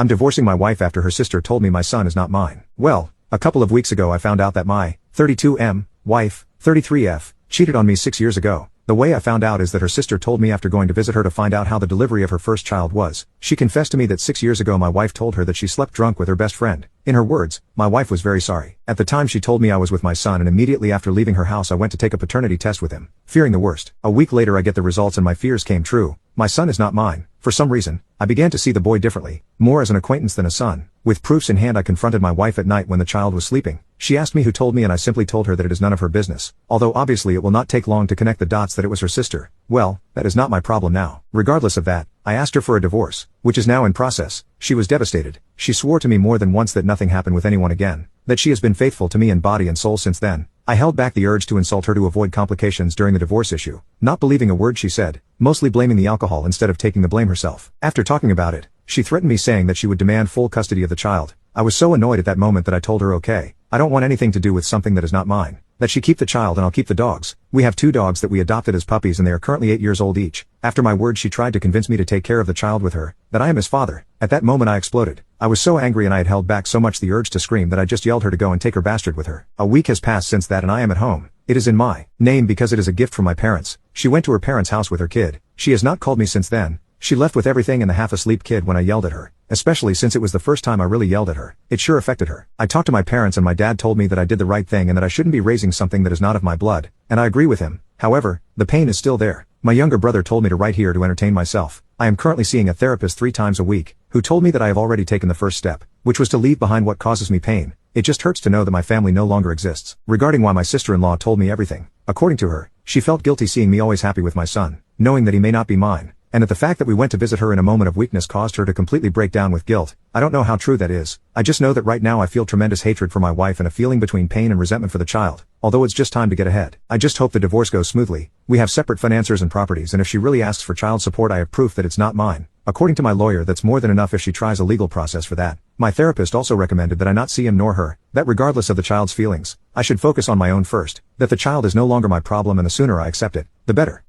I'm divorcing my wife after her sister told me my son is not mine. Well, a couple of weeks ago I found out that my 32M wife, 33F, cheated on me 6 years ago. The way I found out is that her sister told me after going to visit her to find out how the delivery of her first child was. She confessed to me that 6 years ago my wife told her that she slept drunk with her best friend. In her words, my wife was very sorry. At the time she told me I was with my son, and immediately after leaving her house I went to take a paternity test with him, fearing the worst. A week later I get the results and my fears came true. My son is not mine. For some reason, I began to see the boy differently, more as an acquaintance than a son. With proofs in hand I confronted my wife at night when the child was sleeping. She asked me who told me and I simply told her that it is none of her business. Although obviously it will not take long to connect the dots that it was her sister. Well, that is not my problem now. Regardless of that, I asked her for a divorce, which is now in process. She was devastated. She swore to me more than once that nothing happened with anyone again, that she has been faithful to me in body and soul since then. I held back the urge to insult her to avoid complications during the divorce issue, not believing a word she said, mostly blaming the alcohol instead of taking the blame herself. After talking about it, she threatened me saying that she would demand full custody of the child. I was so annoyed at that moment that I told her okay, I don't want anything to do with something that is not mine, that she keep the child and I'll keep the dogs. We have 2 dogs that we adopted as puppies and they are currently 8 years old each. After my words she tried to convince me to take care of the child with her, that I am his father. At that moment I exploded. I was so angry and I had held back so much the urge to scream that I just yelled her to go and take her bastard with her. A week has passed since that and I am at home. It is in my name because it is a gift from my parents. She went to her parents' house with her kid. She has not called me since then. She left with everything and the half-asleep kid when I yelled at her, especially since it was the first time I really yelled at her. It sure affected her. I talked to my parents and my dad told me that I did the right thing and that I shouldn't be raising something that is not of my blood, and I agree with him. However, the pain is still there. My younger brother told me to write here to entertain myself. I am currently seeing a therapist 3 times a week, who told me that I have already taken the first step, which was to leave behind what causes me pain. It just hurts to know that my family no longer exists. Regarding why my sister-in-law told me everything, according to her, she felt guilty seeing me always happy with my son, knowing that he may not be mine, and that the fact that we went to visit her in a moment of weakness caused her to completely break down with guilt. I don't know how true that is. I just know that right now I feel tremendous hatred for my wife and a feeling between pain and resentment for the child, although it's just time to get ahead. I just hope the divorce goes smoothly. We have separate financiers and properties, and if she really asks for child support I have proof that it's not mine. According to my lawyer that's more than enough if she tries a legal process for that. My therapist also recommended that I not see him nor her, that regardless of the child's feelings, I should focus on my own first, that the child is no longer my problem and the sooner I accept it, the better.